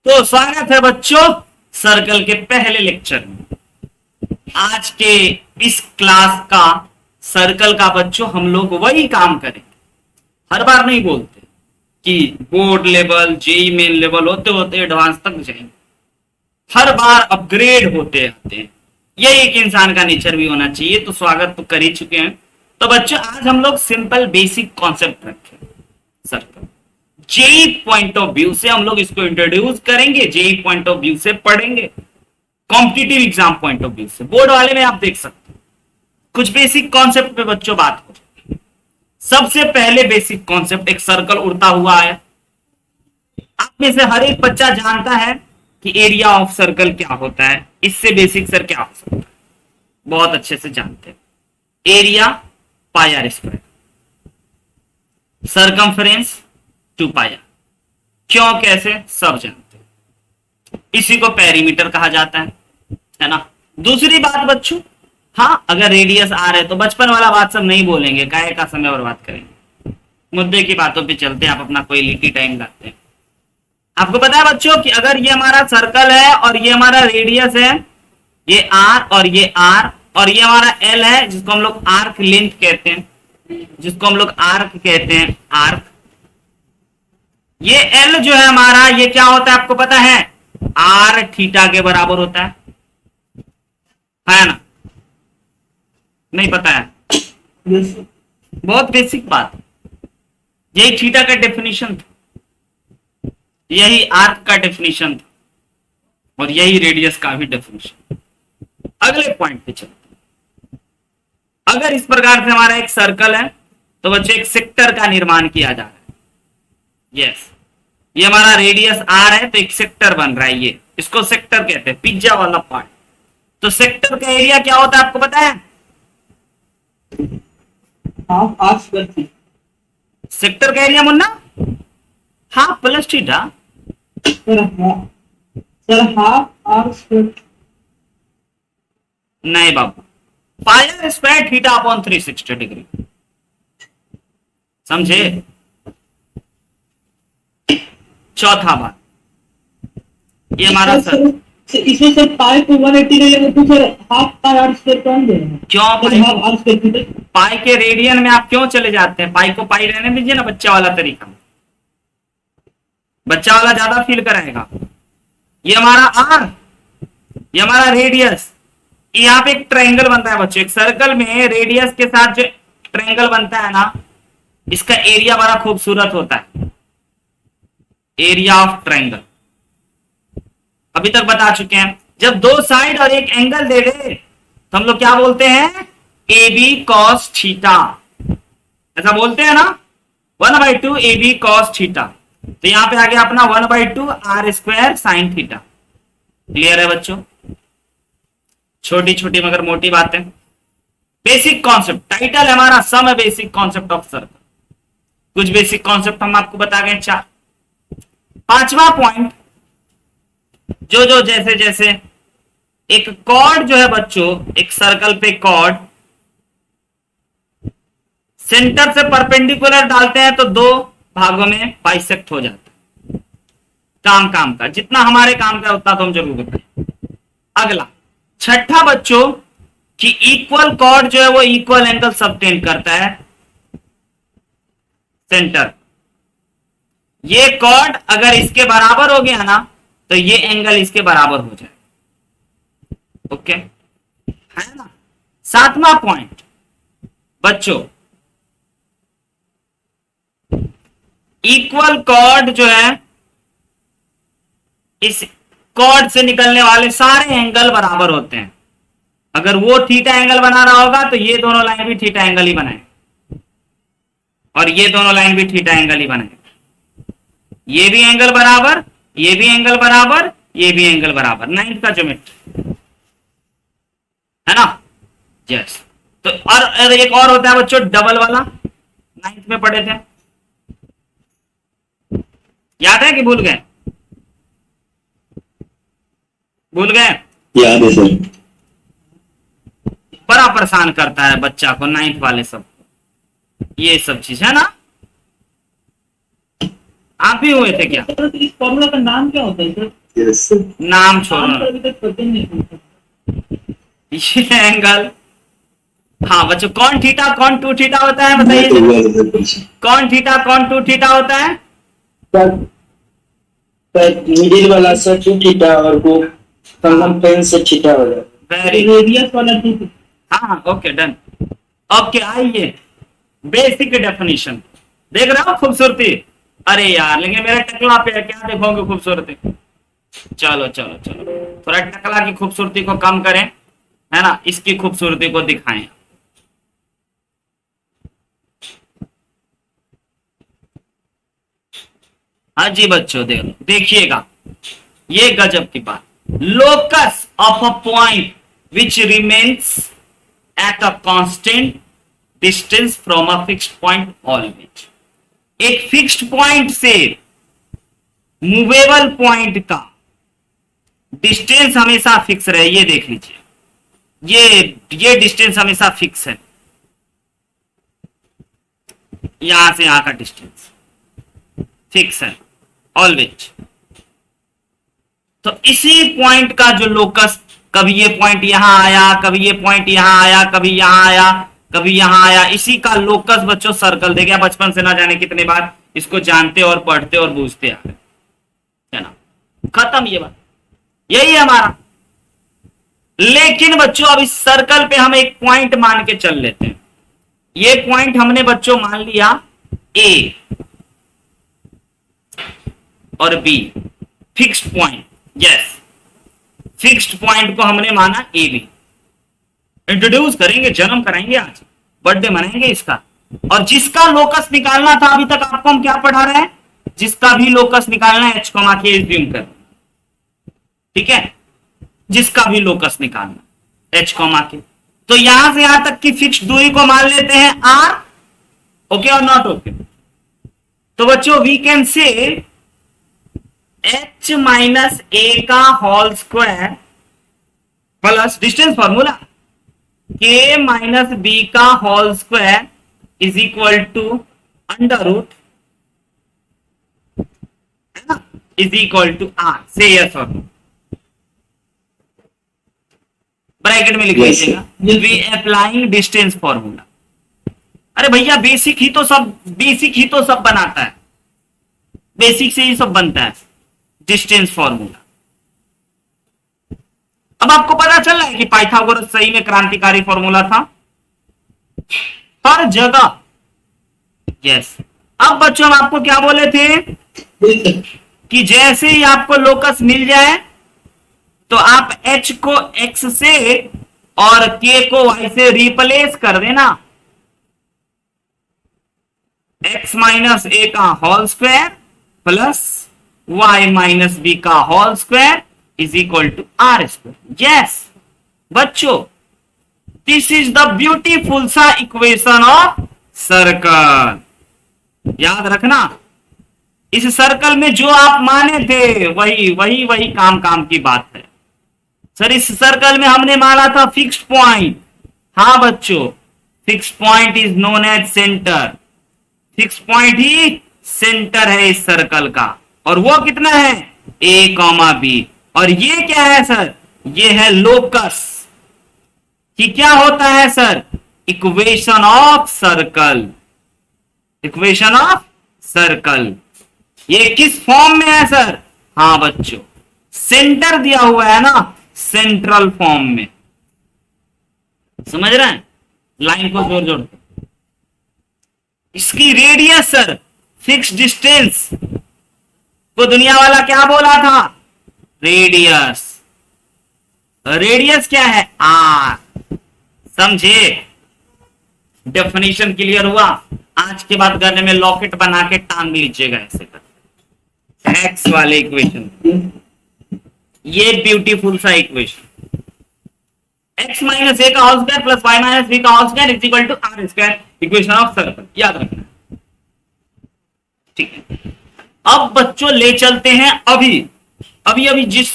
तो स्वागत है बच्चों सर्कल के पहले लेक्चर में। आज के इस क्लास का सर्कल का बच्चों हम लोग वही काम करेंगे। हर बार नहीं बोलते कि board level JEE Main level होते होते एडवांस तक जाएंगे, हर बार अपग्रेड होते रहते हैं। यही एक इंसान का नेचर भी होना चाहिए। तो स्वागत तो कर ही चुके हैं। तो बच्चों आज हम लोग सिंपल बेसिक कॉन्सेप्ट रखें circle JEE point of view से हम लोग इसको इंट्रोड्यूस करेंगे, जेई पॉइंट ऑफ व्यू से पढ़ेंगे, competitive exam point of view से। बोर्ड वाले में आप देख सकते हैं कुछ बेसिक कॉन्सेप्ट पे बच्चों बात हो जाए। सबसे पहले बेसिक कॉन्सेप्ट, एक सर्कल उड़ता हुआ है। आप में से हर एक बच्चा जानता है कि एरिया ऑफ सर्कल क्या होता है। इससे बेसिक सर क्या हो सकता है, बहुत अच्छे से जानते हैं। Area pi r square, circumference 2 pi r. क्यों कैसे सब जानते हैं। इसी को पेरीमीटर कहा जाता है ना। दूसरी बात बच्चों, हाँ अगर रेडियस आर है तो बचपन वाला बात सब नहीं बोलेंगे, काहे का समय बर्बाद करेंगे। मुद्दे की बातों पे चलते हैं, आप अपना क्वालिटी टाइम लाते हैं। आपको पता है बच्चों कि अगर ये हमारा सर्कल है और ये हमारा रेडियस है, ये आर और ये आर, और ये हमारा एल है जिसको हम लोग आर्क लेंथ कहते हैं, जिसको हम लोग आर्क कहते हैं, आर्क। ये एल जो है हमारा, ये क्या होता है आपको पता है, आर थीटा के बराबर होता है ना। नहीं पता है? बहुत बेसिक बात। यही थीटा का डेफिनेशन था, यही आर्क का डेफिनेशन था, और यही रेडियस का भी डेफिनेशन। अगले पॉइंट पे चलते हैं। अगर इस प्रकार से हमारा एक सर्कल है तो बच्चे एक सेक्टर का निर्माण किया जा रहा है। यस, ये हमारा रेडियस आर है तो एक सेक्टर बन रहा है, ये इसको सेक्टर कहते हैं, पिज्जा वाला पार्ट। तो सेक्टर का एरिया क्या होता है आपको पता है? Half r square theta. Sector का एरिया मुन्ना half plus theta. Sir half r square. नहीं बाबू, pi r square theta upon 360 degree. समझे? चौथा बात, ये हमारा सर इसमें सर पाई को 180 ले लेंगे तो sir half pi r square कौन देगा? क्यों pi half r square theta. Pi के रेडियन में आप क्यों चले जाते हैं? पाई को पाई रहने दीजिए ना, बच्चा वाला तरीका, बच्चा वाला ज्यादा फील कराएगा। ये हमारा आर, ये हमारा रेडियस। यहाँ पे एक ट्रायंगल बनता है बच्चों, एक सर्कल में रेडियस के साथ जो ट्रायंगल बनता है ना, इसका एरिया बड़ा खूबसूरत होता है, एरिया ऑफ ट्रायंगल। अभी तक बता चुके हैं। जब दो साइड और एक एंगल दे दे तो हम लोग क्या बोलते हैं? ए बी कॉस थीटा, ऐसा बोलते हैं ना। 1/2 ए बी कॉस थीटा। तो यहां पे आ गया अपना 1/2 r square sine theta. Clear है बच्चों? छोटी छोटी मगर मोटी बातें। बेसिक कॉन्सेप्ट, टाइटल है हमारा some basic concept of circle. कुछ बेसिक कॉन्सेप्ट हम आपको बता गए 4। पांचवा पॉइंट, जो जो जैसे जैसे एक कॉर्ड जो है बच्चों, एक सर्कल पे कॉर्ड सेंटर से परपेंडिकुलर डालते हैं तो 2 भागों में बाइसेक्ट हो जाता है। काम का जितना हमारे काम का उतना तो हम जरूर बताएं। अगला छठा बच्चों कि इक्वल कॉर्ड जो है वो इक्वल एंगल सबटेंड करता है सेंटर। ये कॉर्ड अगर इसके बराबर हो गया ना तो ये एंगल इसके बराबर हो जाए। ओके है ना। 7वां पॉइंट बच्चों, इक्वल कॉर्ड जो है, इस कॉर्ड से निकलने वाले सारे एंगल बराबर होते हैं। अगर वो थीटा एंगल बना रहा होगा तो ये दोनों लाइन भी थीटा एंगल ही बनाए, और ये दोनों लाइन भी थीटा एंगल ही बनाए। ये भी एंगल बराबर, ये भी एंगल बराबर, ये भी एंगल बराबर। 9th का ज्योमेट्री है ना। यस। तो और एक और होता है बच्चों डबल वाला, 9th में पढ़े थे, याद है कि भूल गए? भूल गए? याद है सर। बड़ा परेशान करता है बच्चा को 9th वाले सब, ये सब चीज है ना। आप भी हुए थे क्या? सर तो इस फॉर्मूला का नाम क्या होता है सर? यस नाम नाम छोड़ो, तो अभी तक पता ही नहीं है। ये एंगल। हाँ बच्चों, कौन थीटा कौन टू थीटा होता है मैं बताइए तो जरा। हुआ था कुछ कौन थीटा कौन टू थीटा होता है? मिडिल वाला सर 2 थीटा और वो संगम पेन से थीटा हो जाता वेरी रेडियस वाला ठीक। हाँ ओके डन। ओके आइए बेसिक डेफिनेशन। देख रहे हो खूबसूरती? अरे यार लेकिन मेरा टकला पे है, क्या देखोगे खूबसूरती। चलो चलो चलो, थोड़ा टकला की खूबसूरती को कम करें, है ना, इसकी खूबसूरती को दिखाएं। हाँ जी बच्चों, देखिएगा ये गजब की बात। Locus of a point which remains at a constant distance from a fixed point always. एक फिक्स्ड पॉइंट से मूवेबल पॉइंट का डिस्टेंस हमेशा फिक्स रहे, ये देख लीजिए, ये डिस्टेंस हमेशा फिक्स है, यहां से यहां का डिस्टेंस फिक्स है ऑलवेज। तो इसी पॉइंट का जो लोकस, कभी ये पॉइंट यहां आया, कभी ये पॉइंट यहां आया, कभी यहां आया, कभी यहां आया, इसी का लोकस बच्चों सर्कल। देखिए बचपन से ना जाने कितने बार इसको जानते और पढ़ते और बूझते आ रहे, है ना, खत्म ये बात, यही है हमारा। लेकिन बच्चों अब इस सर्कल पे हम एक पॉइंट मान के चल लेते हैं। ये पॉइंट हमने बच्चों मान लिया ए और B, fixed point. Yes, fixed point को हमने माना ए बी। इंट्रोड्यूस करेंगे, जन्म कराएंगे, आज बर्थडे मनाएंगे इसका। और जिसका लोकस निकालना था, अभी तक आपको हम क्या पढ़ा रहे हैं, जिसका भी लोकस निकालना है एच कॉमा के एज्यूम कर, ठीक है, जिसका भी लोकस निकालना एच कॉमा के। तो यहां से यहां तक की फिक्स दूरी को मान लेते हैं आर। ओके और नॉट ओके? तो बच्चों we can say h minus a का whole square plus distance formula के माइनस बी का whole square is equal to under root, है ना, is equal to r. Say yes और नो, ब्रैकेट में लिख Yes, लीजिएगा, वी अप्लाइंग डिस्टेंस फॉर्मूला। अरे भैया बेसिक ही तो सब बनाता है, बेसिक से ही सब बनता है, डिस्टेंस फॉर्मूला। अब आपको पता चल रहा है कि पाइथागोरस सही में क्रांतिकारी फॉर्मूला था हर जगह। यस। अब बच्चों हम आपको क्या बोले थे कि जैसे ही आपको लोकस मिल जाए तो आप h को x से और k को y से रिप्लेस कर देना। x माइनस ए का whole square plus y minus b का whole square is equal to r square. Yes बच्चों, दिस इज द ब्यूटीफुल सा इक्वेशन ऑफ सर्कल। याद रखना, इस सर्कल में जो आप माने थे वही काम की बात है। सर इस सर्कल में हमने माना था फिक्स्ड पॉइंट। हाँ बच्चों, fixed point is known as centre. Fixed point ही सेंटर है इस सर्कल का, और वो कितना है ए कॉमा बी। और ये क्या है सर, ये है लोकस। कि क्या होता है sir, equation of circle. Equation of circle ये किस फॉर्म में है सर? हाँ बच्चों, सेंटर दिया हुआ है ना, सेंट्रल फॉर्म में। समझ रहे हैं लाइन को जोड़ जोड़। इसकी रेडियस सर, फिक्स डिस्टेंस को दुनिया वाला क्या बोला था? रेडियस। रेडियस क्या है? आर। समझे? डेफिनेशन क्लियर हुआ? आज के बाद करने में लॉकेट बना के टांग लीजिएगा ऐसे कर एक्स वाले इक्वेशन। ये ब्यूटीफुल सा इक्वेशन, x माइनस ए का whole square plus y minus b का whole square is equal to r square, equation of circle. याद रखना, ठीक है। अब बच्चों ले चलते हैं अभी जिस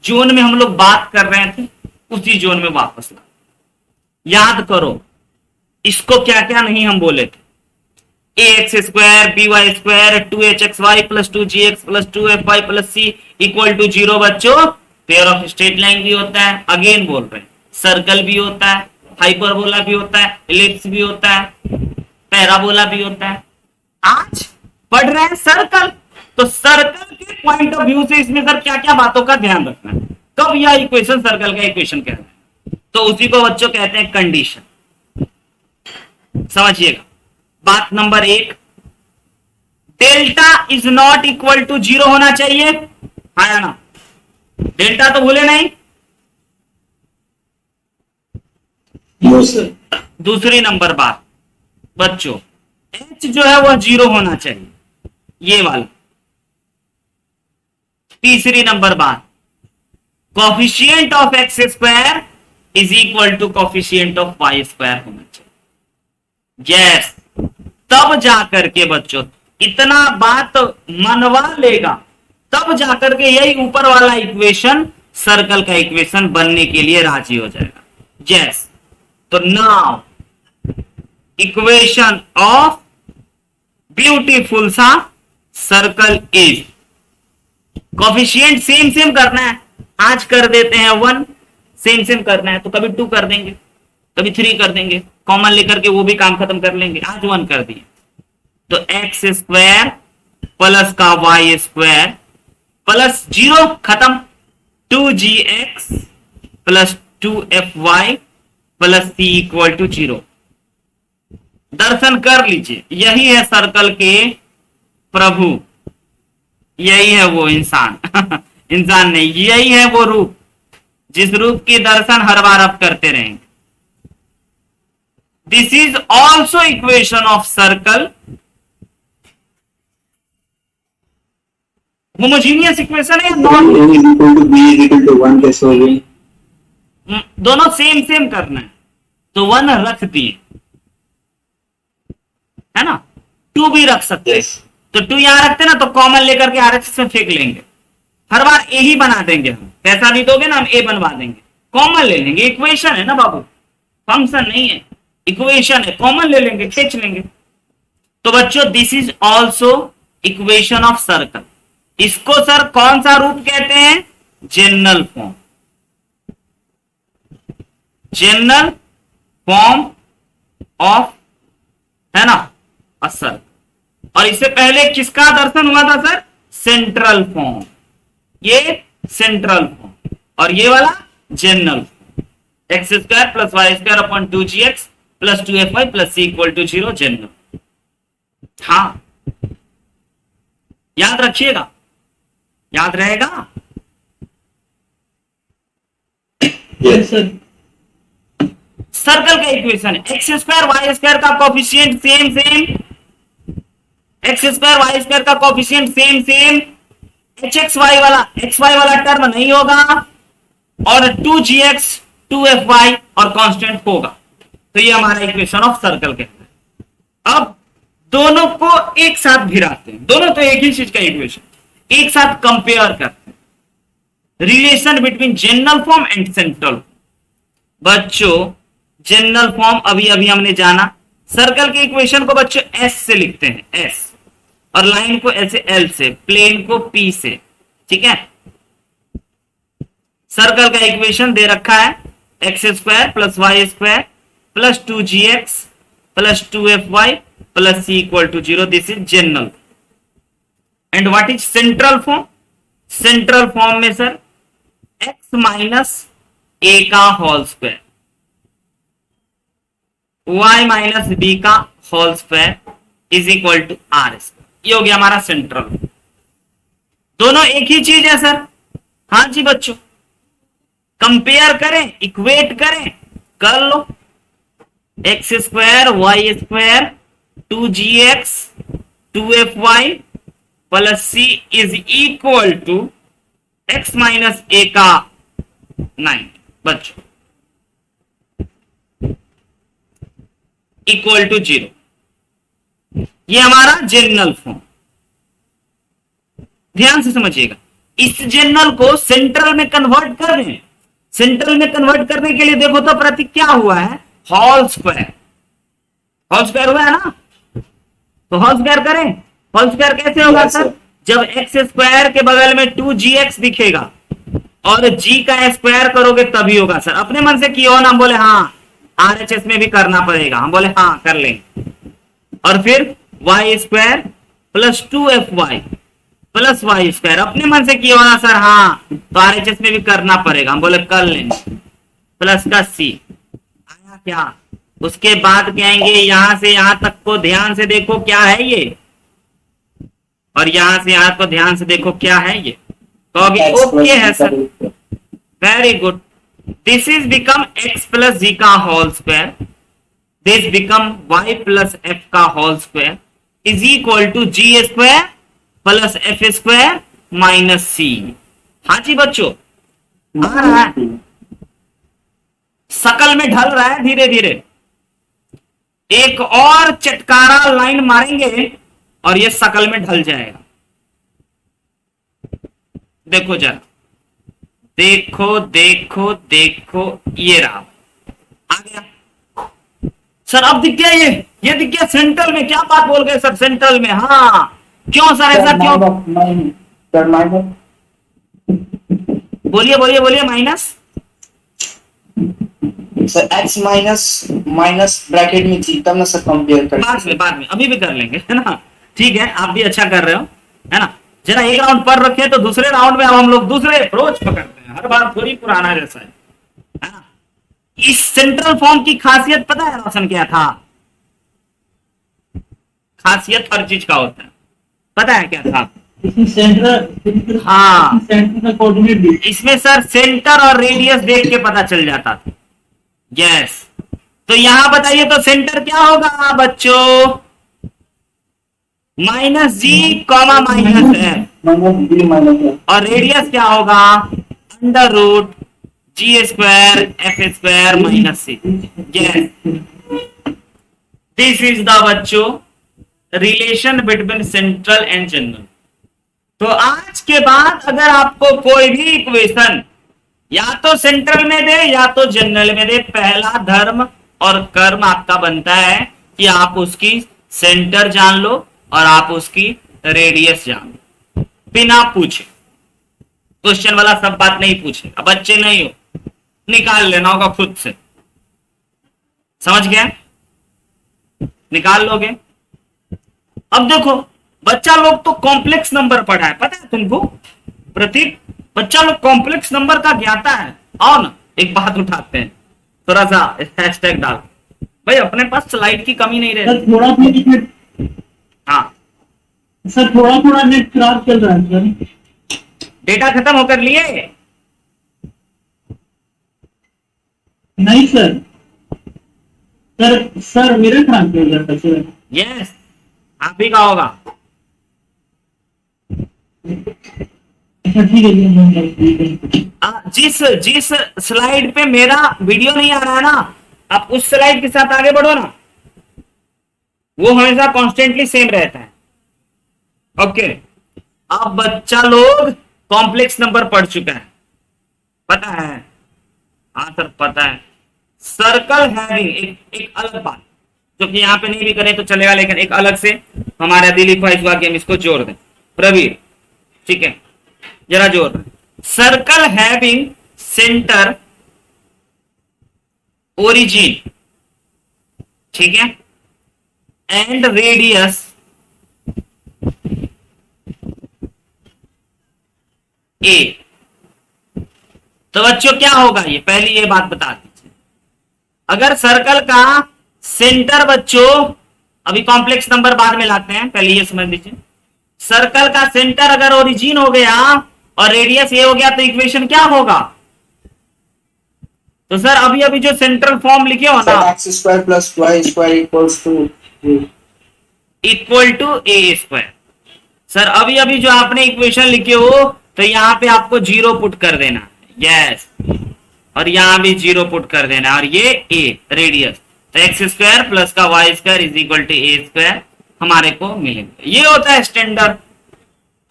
जोन में हम लोग बात कर रहे थे उसी जोन में वापस ला। याद करो इसको क्या क्या नहीं हम बोले थे। A x square b y square 2hxy plus 2gx plus 2fy plus c equal to 0 बच्चों। पेयर ऑफ स्ट्रेट लाइन भी होता है, अगेन बोल रहे हैं, सर्कल भी होता है, हाइपरबोला भी होता है, एलिप्स भी होता है, पैराबोला भी होता है। आज पढ़ रहे हैं सर्कल, तो सर्कल के पॉइंट ऑफ व्यू से इसमें सर क्या क्या बातों का ध्यान रखना है, कब यह इक्वेशन सर्कल का इक्वेशन कहते हैं, तो उसी को बच्चों कहते हैं कंडीशन। समझिएगा बात number 1, delta is not equal to 0 होना चाहिए, हाँ या ना, डेल्टा तो भूले नहीं। दूसरी नंबर बात बच्चों, h जो है वह 0 होना चाहिए, ये वाला। तीसरी नंबर बात, coefficient of x square is equal to coefficient of y square होना चाहिए। यस, तब जाकर के बच्चों इतना बात मनवा लेगा, तब जाकर के यही ऊपर वाला इक्वेशन सर्कल का इक्वेशन बनने के लिए राजी हो जाएगा। यस, तो नाउ इक्वेशन ऑफ ब्यूटीफुल सा circle is, coefficient same same करना है, आज कर देते हैं 1, सेम करना है तो कभी 2 कर देंगे, कभी 3 कर देंगे, कॉमन लेकर के वो भी काम खत्म कर लेंगे। आज 1 कर दिए तो एक्स स्क्वायर प्लस का वाई स्क्वायर प्लस 0 खत्म, 2gx plus 2fy plus c equal to 0। दर्शन कर लीजिए, यही है सर्कल के प्रभु, यही है वो इंसान इंसान नहीं, यही है वो रूप जिस रूप के दर्शन हर बार आप करते रहेंगे। This is also equation of circle, homogeneous equation है या non, A is equal to B is equal to 1 कैसे हो गई? दोनों सेम करना है तो 1 रख दिए, है ना, 2 भी रख सकते हैं, Yes. तो 2 यहां रखते ना तो कॉमन लेकर के RHS में फेंक लेंगे, हर बार ए ही बना देंगे हम, पैसा भी दोगे ना हम ए बनवा देंगे, कॉमन ले लेंगे, इक्वेशन है ना बाबू, फंक्शन नहीं है, इक्वेशन है, कॉमन ले लेंगे, खींच लेंगे। तो बच्चों this is also equation of circle, इसको सर कौन सा रूप कहते हैं, general form, general form of, है ना, अ सर्कल। और इससे पहले किसका दर्शन हुआ था सर, सेंट्रल फॉर्म, ये सेंट्रल फॉर्म और ये वाला general form, x square plus y square upon 2gx plus 2fy plus c equal to 0 general. हाँ याद रखिएगा, याद रहेगा। Yes. सर्कल का इक्वेशन है एक्स स्क्वायर वाई स्क्वायर का coefficient same, x square y square का कोफिशिएंट सेम, एक्स वाई वाला टर्म नहीं होगा और 2gx 2fy और कांस्टेंट होगा, तो ये हमारा इक्वेशन ऑफ सर्कल कहता है। अब दोनों को एक साथ भिड़ाते हैं, दोनों तो एक ही चीज का इक्वेशन, एक साथ कंपेयर करते हैं, relation between general form and central. बच्चों जनरल फॉर्म अभी अभी हमने जाना, सर्कल के इक्वेशन को बच्चों एस से लिखते हैं, एस, और लाइन को ऐसे एल से, प्लेन को पी से, ठीक है। सर्कल का इक्वेशन दे रखा है x square plus y square plus 2gx plus 2fy plus c equal to 0, this is general. And what is central form, central form में सर x माइनस ए का whole square, y minus b का whole square is equal to r square, ये हो गया हमारा central. दोनों एक ही चीज है सर, हाँ जी बच्चों, कंपेयर करें, इक्वेट करें, कर लो, x square y square 2gx 2fy plus c is equal to x minus a का 9 बच्चों इक्वल टू 0, ये हमारा जनरल फॉर्म। ध्यान से समझिएगा, इस जनरल को सेंट्रल में कन्वर्ट कर रहे हैं, सेंट्रल में कन्वर्ट करने के लिए देखो तो प्रतीक क्या हुआ है, होल स्क्वायर, होल स्क्वायर हुआ है ना, तो होल स्क्वायर करें। होल स्क्वायर कैसे होगा Yes, सर? sir. जब एक्स स्क्वायर के बगल में 2gx दिखेगा और g का स्क्वायर करोगे तभी होगा सर। अपने मन से किया हो ना, हम बोले हाँ RHS में भी करना पड़ेगा, हम बोले हाँ कर लेंगे। और फिर y square plus 2fy plus y square, अपने मन से किया हो ना सर, हाँ तो RHS में भी करना पड़ेगा, हम बोले कर लेंगे। प्लस का c आया क्या? उसके बाद कहेंगे यहां से यहां तक को ध्यान से देखो क्या है ये, और यहां से यहां को ध्यान से देखो क्या है ये, कहोगे ओके है sir, very good. This is become x plus g का whole square, this become y plus f का whole square is equal to g square plus f square minus c. हाँ जी बच्चों, आ रहा है, शकल में ढल रहा है धीरे धीरे। एक और चटकारा लाइन मारेंगे और ये शकल में ढल जाएगा। देखो जरा, देखो देखो देखो, ये रहा, आ गया सर। अब दिख गया ये दिख गया सेंट्रल में। क्या बात बोल गए सर, सेंट्रल में? हाँ क्यों सर, ऐसा क्यों? सर माइनस, बोलिए बोलिए बोलिए। Minus sir x minus bracket में थी तब ना सर कंपेयर कर। बाद में अभी भी कर लेंगे, है ना? ठीक है, आप भी अच्छा कर रहे हो, है ना? जरा एक राउंड पर रखे तो दूसरे राउंड में अब हम लोग दूसरे अप्रोच पकड़ते हैं। हर बार थोड़ी पुराना जैसा है ना? इस सेंट्रल फॉर्म की खासियत पता है रोशन क्या था? खासियत हर चीज का होता है, पता है क्या था? सेंटर, हाँ, सेंटर का कोऑर्डिनेट भी। इसमें सर सेंटर और रेडियस देख के पता चल जाता था। यस, तो यहां बताइए तो सेंटर क्या होगा बच्चों? Minus g comma minus f, और रेडियस क्या होगा? Under root g square f square minus c. Yes, this is the बच्चों relation between central and general. तो आज के बाद अगर आपको कोई भी इक्वेशन या तो सेंट्रल में दे या तो जनरल में दे, पहला धर्म और कर्म आपका बनता है कि आप उसकी सेंटर जान लो और आप उसकी रेडियस जान लो, बिना पूछे। क्वेश्चन वाला सब बात नहीं पूछे, अब बच्चे नहीं हो, निकाल लेना होगा खुद से। समझ गए? निकाल लोगे। अब देखो, बच्चा लोग तो कॉम्प्लेक्स नंबर पढ़ा है, पता है तुमको प्रतीक? बच्चा लोग कॉम्प्लेक्स नंबर का ज्ञाता है। आओ ना एक बात उठाते हैं, थोड़ा सा हैशटैग डाल भाई, अपने पास स्लाइड की कमी नहीं रहती। थोड़ा थोड़ा, हाँ सर थोड़ा थोड़ा नेट खराब चल रहा है सर। डेटा खत्म होकर लिए? नहीं सर, सर मेरा खराब चल रहा था सर। यस, आप ही का होगा। अच्छा ठीक है। जिस स्लाइड पे मेरा वीडियो नहीं आ रहा है ना, आप उस स्लाइड के साथ आगे बढ़ो ना, वो हमेशा कॉन्स्टेंटली सेम रहता है। ओके, अब बच्चा लोग कॉम्प्लेक्स नंबर पढ़ चुका है, पता है? हाँ सर पता है। सर्कल हैविंग, एक अलग बात जो कि यहाँ पे नहीं भी करें तो चलेगा, लेकिन एक अलग से हमारा दिलीप भाई हुआ कि हम इसको जोड़ दें। प्रवीर, ठीक है, जरा जोड़ दें। सर्कल हैविंग सेंटर ओरिजिन, ठीक है, एंड रेडियस ए। तो बच्चों क्या होगा ये, पहली ये बात बता दीजिए। अगर सर्कल का सेंटर बच्चों, अभी कॉम्प्लेक्स नंबर बाद में लाते हैं, पहले ये समझ लीजिए। सर्कल का सेंटर अगर ओरिजिन हो गया और रेडियस ये हो गया तो इक्वेशन क्या होगा? तो सर अभी अभी जो सेंट्रल फॉर्म लिखे हो ना, x square plus y square equal to a square. Sir अभी अभी जो आपने इक्वेशन लिखे हो तो यहाँ पे आपको जीरो पुट कर देना, यस, और यहां भी जीरो पुट कर देना, और ये ए रेडियस, तो एक्स स्क्वायर प्लस का y square is equal to a square हमारे को मिलेगा। ये होता है स्टैंडर्ड,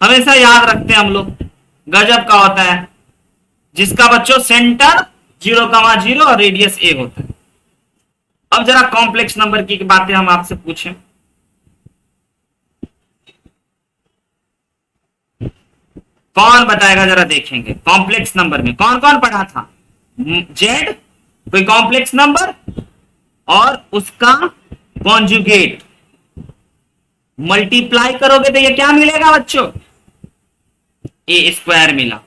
हमेशा याद रखते हैं हम लोग, गजब का होता है, जिसका बच्चों सेंटर 0,0 और रेडियस ए होता है। अब जरा कॉम्प्लेक्स नंबर की बातें हम आपसे पूछें। कौन बताएगा जरा देखेंगे। कॉम्प्लेक्स नंबर में कौन कौन पढ़ा था? जेड कोई कॉम्प्लेक्स नंबर और उसका कॉन्जुगेट मल्टीप्लाई करोगे तो ये क्या मिलेगा बच्चों? ए स्क्वायर मिला।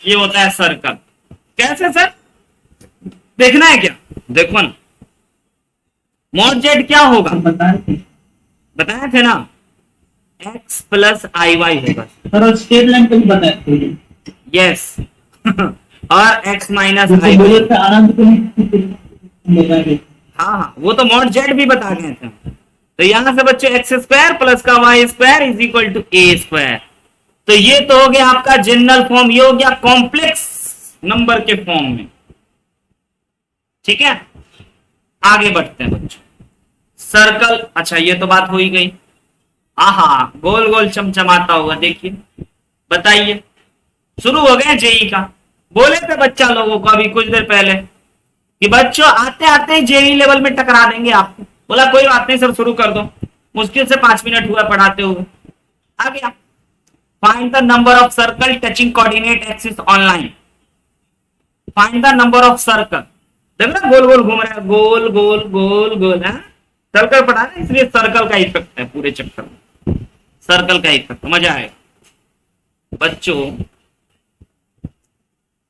ये होता है सर्कल। कैसे सर? देखना है क्या? देखो ना, मॉड जेड क्या होगा? बताए थे ना, x प्लस आई वाई होगा। सर स्ट्रेट लाइन को भी बताए थे। यस और x माइनस जैसे आई बोले वाई। थे आनंद को नहीं बताए थे। हाँ हाँ, वो तो मॉड जेड भी बता गए थे। तो यहां से बच्चों एक्स स्क्वायर प्लस का y square is equal to a square. तो ये तो हो गया आपका जनरल फॉर्म, ये हो गया कॉम्प्लेक्स नंबर के फॉर्म में। ठीक है, आगे बढ़ते हैं बच्चों। सर्कल, अच्छा ये तो बात हो ही गई। आहा, गोल गोल चमचमाता हुआ देखिए, बताइए। शुरू हो गए जेई का। बोले थे बच्चा लोगों को अभी कुछ देर पहले कि बच्चों आते आते जेई लेवल में टकरा देंगे आपको। बोला कोई बात नहीं सर, शुरू कर दो। मुश्किल से 5 मिनट हुआ पढ़ाते हुए। आ गया, find the number of circle touching coordinate axis online. Find the number of circle. देख रहे गोल गोल घूम रहा है, गोल गोल गोल गोल है। सर्कल पढ़ा है इसलिए सर्कल का इफेक्ट है पूरे चैप्टर में। सर्कल का इफेक्ट मजा आएगा बच्चों।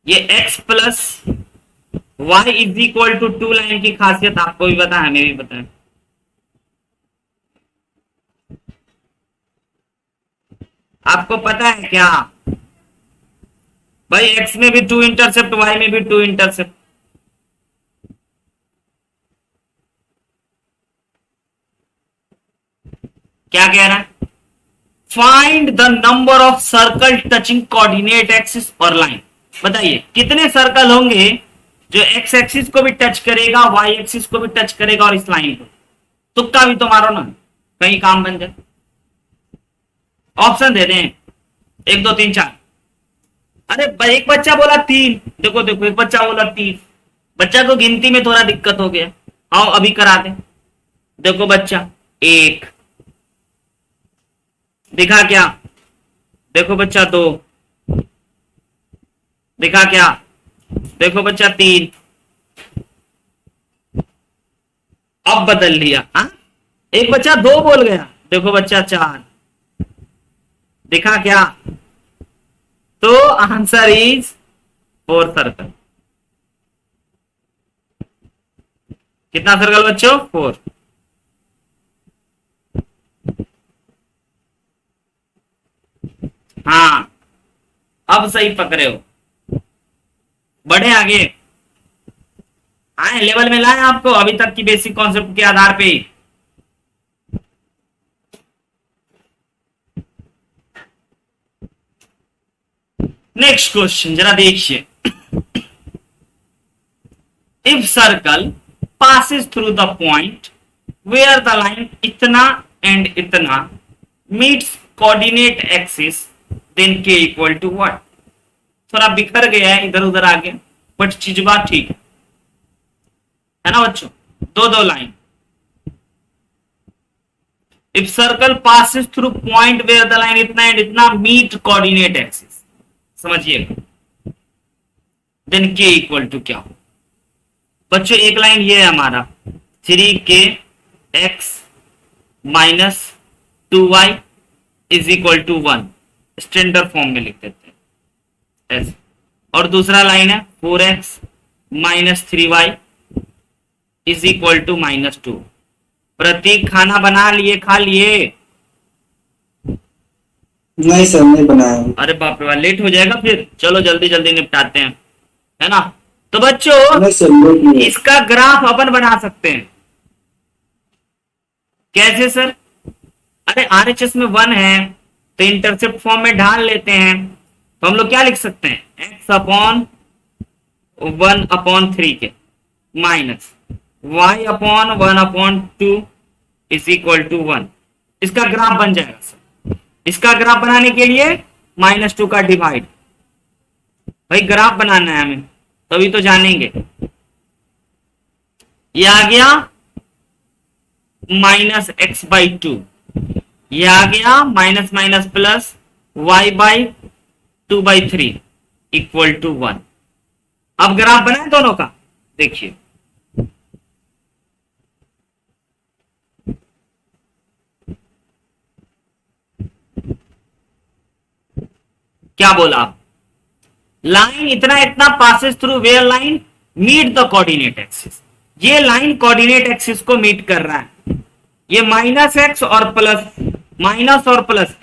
ये x plus y is equal to 2 line की खासियत आपको भी पता है, हमें भी पता है। आपको पता है क्या भाई? x में भी 2 इंटरसेप्ट, y में भी 2 इंटरसेप्ट। क्या कह रहा है? Find the number of circle touching coordinate axis और लाइन। बताइए कितने सर्कल होंगे जो एक्स एक्सिस को भी टच करेगा, वाई एक्सिस को भी टच करेगा और इस लाइन को। तुक्का भी तो मारो ना, कहीं काम बन जाए। ऑप्शन दे दें 1 2 3 4। अरे एक बच्चा बोला 3। देखो देखो, एक बच्चा बोला 3। बच्चा को गिनती में थोड़ा दिक्कत हो गया। आओ अभी करा दे। देखो बच्चा 1 दिखा क्या? देखो बच्चा 2 दिखा क्या? देखो बच्चा 3। अब बदल लिया। हाँ, एक बच्चा 2 बोल गया। देखो बच्चा 4 दिखा क्या? तो आंसर इज 4 सर्कल। कितना सर्कल बच्चों? 4। हाँ, अब सही पकड़े हो। बढ़े आगे, आए लेवल में लाए आपको अभी तक की बेसिक कॉन्सेप्ट के आधार पे। नेक्स्ट क्वेश्चन जरा देखिए। If circle passes through the point where the line इतना एंड इतना meets coordinate axis then k equal to what. थोड़ा बिखर गया है इधर उधर आगे, बट चीज बात ठीक है ना बच्चों? 2 line. If circle passes through point where the line इतना एंड इतना मीट कोऑर्डिनेट एक्सिस, समझिएगा, देन k इक्वल टू क्या हो बच्चों? एक लाइन ये है हमारा 3k x minus 2y is equal to 1। Standard form में लिख देते हैं ऐसे। और दूसरा लाइन है 4x minus 3y is equal to -2। Pratik खाना बना लिए, खा लिए? नहीं सर, नहीं बनाया। अरे बाप रे, लेट हो जाएगा फिर। चलो जल्दी जल्दी निपटाते हैं, है ना? तो बच्चों नहीं सर, नहीं। इसका ग्राफ अपन बना सकते हैं। कैसे सर? अरे RHS में 1 है तो इंटरसेप्ट फॉर्म में ढाल लेते हैं। तो हम लोग क्या लिख सकते हैं? x अपॉन 1/3 के minus y upon 1/2 is equal to 1। इसका ग्राफ बन जाएगा सर। इसका ग्राफ बनाने के लिए -2 का डिवाइड। भाई ग्राफ बनाना है हमें, तभी तो जानेंगे। ये आ गया -x/2। ये आ गया minus minus plus y/2/3 equal to 1। अब ग्राफ बनाए दोनों का, देखिए क्या बोला, लाइन इतना इतना passes through where line meet the coordinate axis. ये लाइन कोऑर्डिनेट एक्सिस को मीट कर रहा है। ये माइनस एक्स और प्लस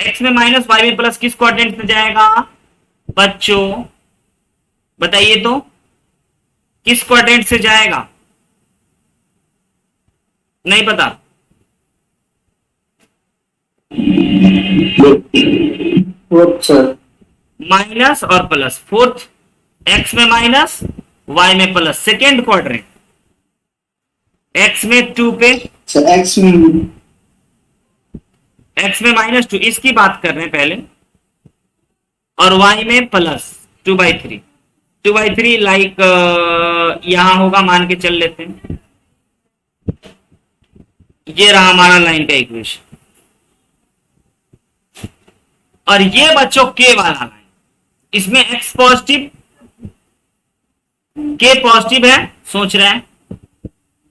एक्स में माइनस वाई में प्लस किस कोऑर्डिनेट में जाएगा बच्चों, बताइए तो किस कोऑर्डिनेट से जाएगा, नहीं पता? Fourth sir. माइनस और प्लस, फोर्थ, एक्स में माइनस वाई में प्लस, सेकेंड क्वाड्रेंट, एक्स में 2 पे, सर एक्स में -2, इसकी बात कर रहे हैं पहले, और वाई में प्लस 2/3, 2/3 लाइक यहां होगा मान के चल लेते हैं। ये रहा हमारा लाइन का इक्वेशन, और ये बच्चों के वाला लाइन, इसमें एक्स पॉजिटिव के पॉजिटिव है, सोच रहे हैं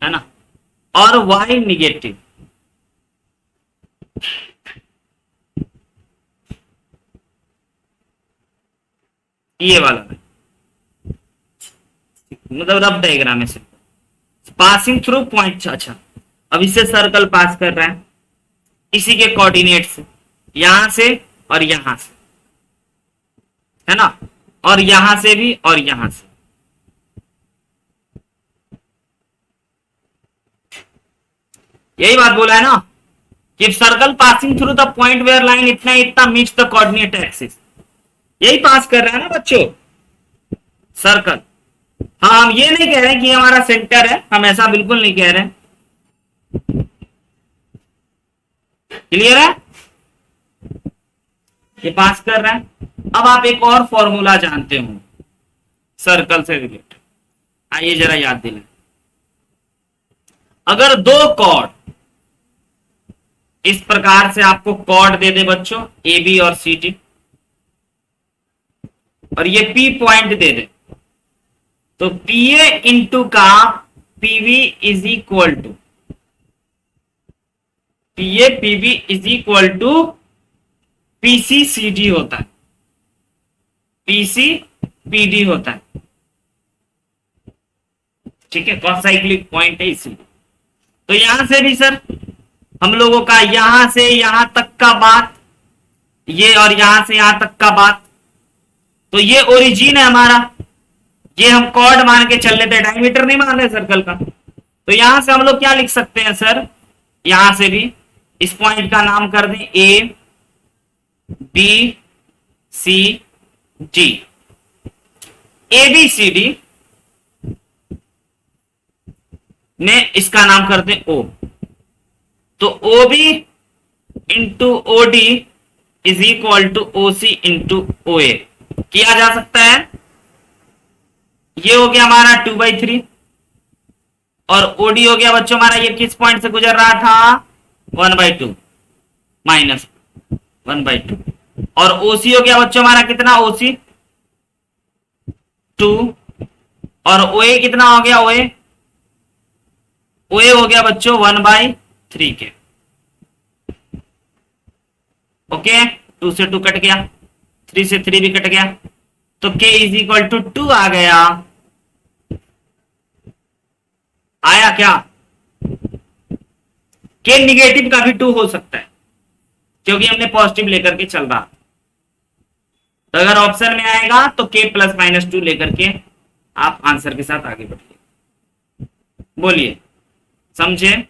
है ना, और वाई निगेटिव। ये वाला लाइन मतलब रफ डायग्राम है, पासिंग थ्रू पॉइंट। अच्छा, अब इससे सर्कल पास कर रहा है, इसी के कोऑर्डिनेट्स यहां से और यहां से, है ना, और यहां से भी और यहां से। यही बात बोला है ना कि circle passing through the point where line इतना इतना मीट्स द कोऑर्डिनेट एक्सिस, यही पास कर रहा है ना बच्चों सर्कल। हाँ, हम ये नहीं कह रहे कि हमारा सेंटर है, हम ऐसा बिल्कुल नहीं कह रहे। क्लियर है, ये पास कर रहा है। अब आप एक और फॉर्मूला जानते हो सर्कल से रिलेटेड, आइए जरा याद दिलाएं। अगर दो कॉर्ड इस प्रकार से आपको कॉर्ड दे दे बच्चों, ए बी और सी डी, और ये पी पॉइंट दे दे, तो पी ए इंटू का PV is equal to PB is equal to PC CD होता है, पीसी पीडी होता है। ठीक है, कॉसाइक्लिक पॉइंट है इसलिए। तो यहां से भी सर हम लोगों का यहां से यहां तक का बात, ये और यहां से यहां तक का बात, तो ये ओरिजिन है हमारा, ये हम कॉर्ड मान के चल लेते हैं, डायमीटर नहीं मान रहे सर्कल का। तो यहां से हम लोग क्या लिख सकते हैं सर, यहां से भी इस पॉइंट का नाम कर दें A B C D, A B C D में इसका नाम कर दें ओ, तो O B into O D is equal to O C into O A किया जा सकता है। ये हो गया हमारा 2/3, और ओडी हो गया बच्चों हमारा, ये किस पॉइंट से गुजर रहा था 1/2 माइनस 1/2, और ओसी हो गया बच्चों हमारा कितना, ओसी 2, और ओए कितना हो गया, ओए हो गया बच्चों 1/3 के। ओके, 2 से 2 कट गया, 3 से 3 भी कट गया, तो k इज इक्वल टू 2 आ गया। आया क्या, k निगेटिव का भी 2 हो सकता है क्योंकि हमने पॉजिटिव लेकर के चल रहा। तो अगर ऑप्शन में आएगा तो k + -2 लेकर के आप आंसर के साथ आगे बढ़िए। बोलिए, समझे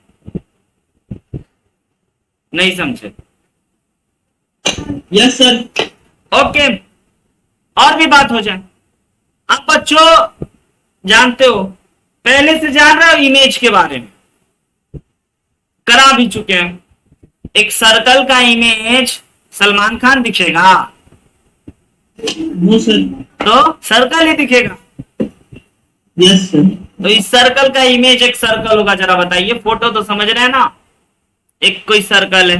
नहीं समझे? Yes sir. ओके, और भी बात हो जाए। अब बच्चों जानते हो, पहले से जान रहे हो इमेज के बारे में, करा भी चुके हैं। एक सर्कल का इमेज सलमान खान दिखेगा? No sir. तो सर्कल ही दिखेगा। Yes sir. तो इस सर्कल का इमेज एक सर्कल होगा, जरा बताइए। फोटो तो समझ रहे हैं ना, एक कोई सर्कल है,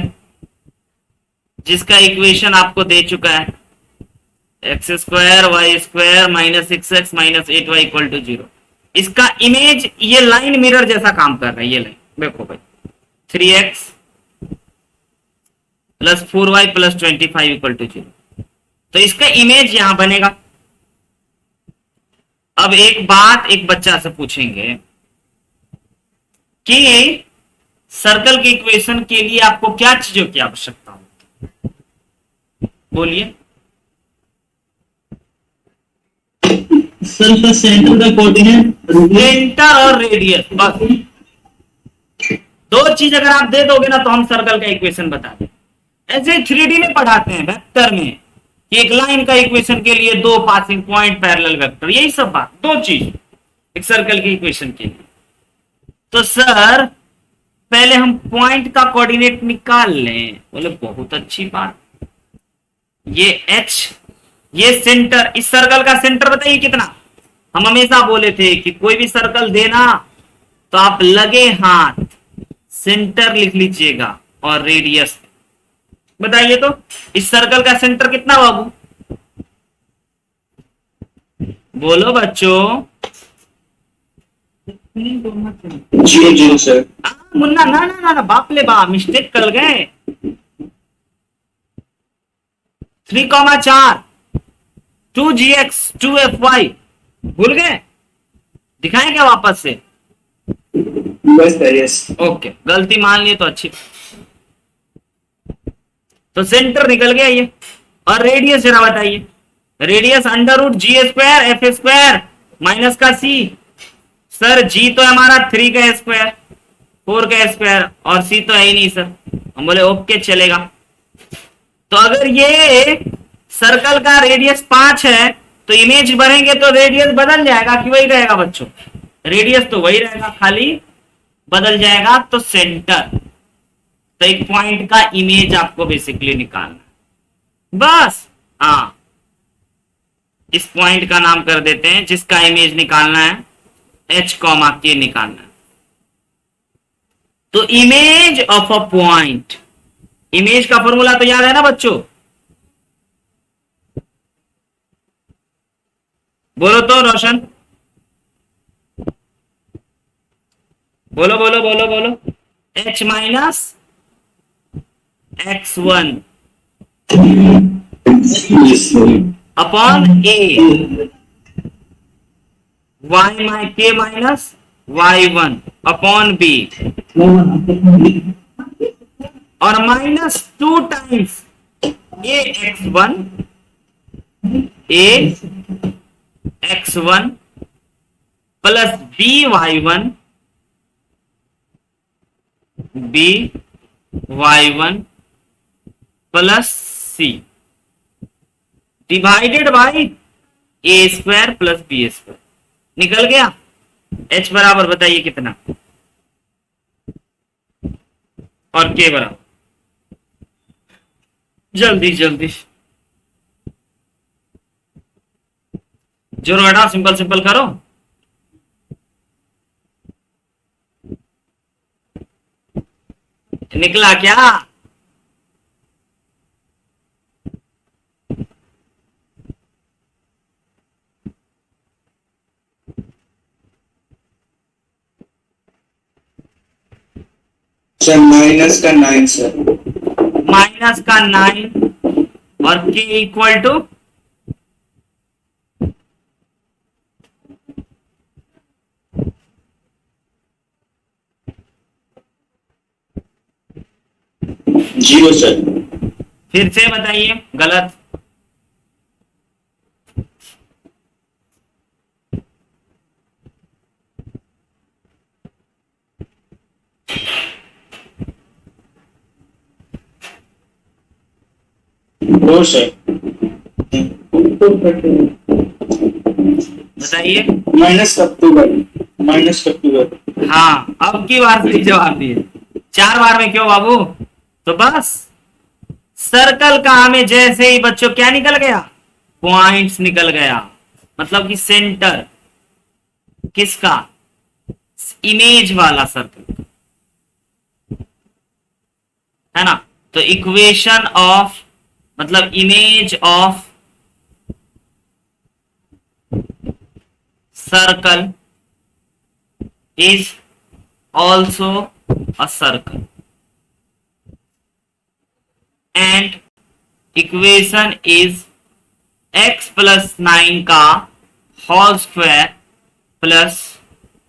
जिसका इक्वेशन आपको दे चुका है x square y square minus 6x minus 8y equal to 0। इसका इमेज ये लाइन मिरर जैसा काम कर रहा है। ये लाइन देखो भाई 3x plus 4y plus 25 equal to 0। तो इसका इमेज यहां बनेगा। अब एक बात एक बच्चा से पूछेंगे कि सर्कल के इक्वेशन के लिए आपको क्या चीजों की आवश्यकता होती है? बोलिए। सर का सेंटर का कोऑर्डिनेट सेंटर और रेडियस, बस दो चीज अगर आप दे दोगे ना तो हम सर्कल का इक्वेशन बता दें। ऐसे 3D में पढ़ाते हैं वेक्टर में कि एक लाइन का इक्वेशन के लिए दो पासिंग पॉइंट पैरेलल वेक्टर, यही सब बात, दो चीज एक सर्कल के इक्वेशन के लिए। तो सर पहले हम पॉइंट का कोऑर्डिनेट निकाल लें। बोले बहुत अच्छी बात। ये H, ये सेंटर, इस सर्कल का सेंटर बताइए कितना। हम हमेशा बोले थे कि कोई भी सर्कल देना तो आप लगे हाथ सेंटर लिख लीजिएगा और रेडियस बताइए। तो इस सर्कल का सेंटर कितना बाबू? बोलो बच्चों। 0 सर। मुन्ना ना ना ना ना बाप ले बा, मिस्टेक कर गए। 3,4 2gx 2fy भूल गए? दिखाएं क्या वापस से? बस सर, यस। ओके, गलती मान लिए तो अच्छी। तो सेंटर निकल गया ये। और रेडियस जरा बताइए। Radius under root g square f square minus का सी। सर जी तो हमारा 3 का स्क्वायर 4 का स्क्वायर और सी तो है ही नहीं सर। हम बोले ओके चलेगा। तो अगर ये सर्कल का रेडियस 5 है तो इमेज भरेंगे तो रेडियस बदल जाएगा कि वही रहेगा बच्चों? रेडियस तो वही रहेगा, खाली बदल जाएगा। तो सेंटर, तो एक पॉइंट का इमेज आपको बेसिकली निकालना है बस। हाँ, इस पॉइंट का नाम कर देते हैं जिसका इमेज निकालना है H कॉमा के निकालना है। तो image of a point, image का फॉर्मूला तो याद है ना बच्चों? बोलो तो रोशन, बोलो बोलो बोलो बोलो। H minus x1 upon a y k minus y1 upon b और minus 2 times a x1 plus b y1 plus c divided by a square plus b square. निकल गया। H बराबर बताइए कितना और K बराबर, जल्दी जल्दी जोर घटाओ, सिंपल सिंपल करो। निकला क्या? सर माइनस का 9 सर। माइनस का 9 और K equal to zero sir. फिर से बताइए। गलत। Four sir. बताइए। माइनस का 2 हाँ, अब की बार सही जवाब दिए। 4 बार में क्यों बाबू? तो बस सर्कल का हमें जैसे ही बच्चों क्या निकल गया? पॉइंट्स निकल गया। मतलब कि सेंटर किसका? इमेज वाला सर्कल है ना। तो इक्वेशन ऑफ मतलब image of circle is also a circle and equation is x+9 का होल स्क्वायर प्लस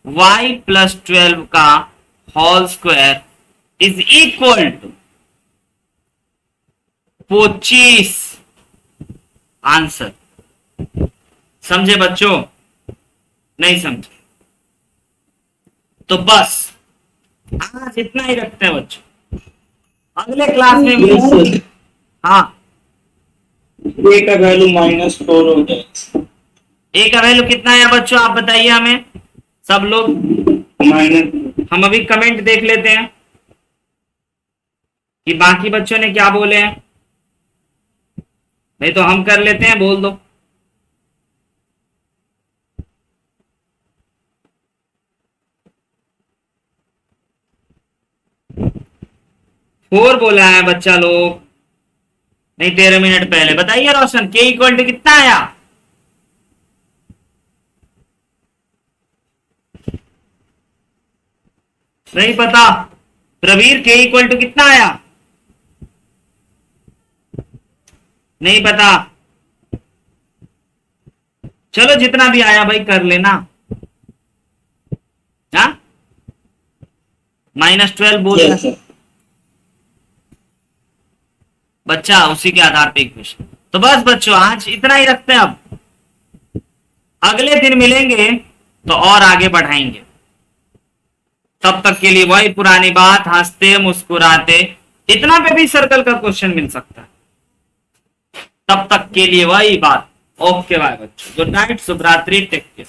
y+12 का whole square is equal to 25। Answer समझे बच्चों? नहीं समझे तो बस आज इतना ही रखते हैं बच्चों। अगले क्लास में Yes, sir. हाँ A का वैल्यू -4 हो जाएगा। ए का वैल्यू कितना है बच्चों, आप बताइए हमें सब लोग। माइनस हम अभी कमेंट देख लेते हैं कि बाकी बच्चों ने क्या बोले हैं। नहीं तो हम कर लेते हैं, बोल दो। फोर बोला है बच्चा लोग, नहीं 13 मिनट पहले। बताइए रोशन, के इक्वल टू कितना आया? नहीं पता। प्रवीर, के इक्वल टू कितना आया? नहीं पता। चलो जितना भी आया भाई कर लेना। हाँ -12 बोल Yes, sir. बच्चा, उसी के आधार पे क्वेश्चन। तो बस बच्चों आज इतना ही रखते हैं। अब अगले दिन मिलेंगे तो और आगे बढ़ाएंगे। तब तक के लिए वही पुरानी बात, हंसते मुस्कुराते। इतना पे भी सर्कल का क्वेश्चन मिल सकता है। तब तक के लिए वही बात। ओके बाय बच्चों, गुड नाइट, शुभ रात्रि, टेक केयर।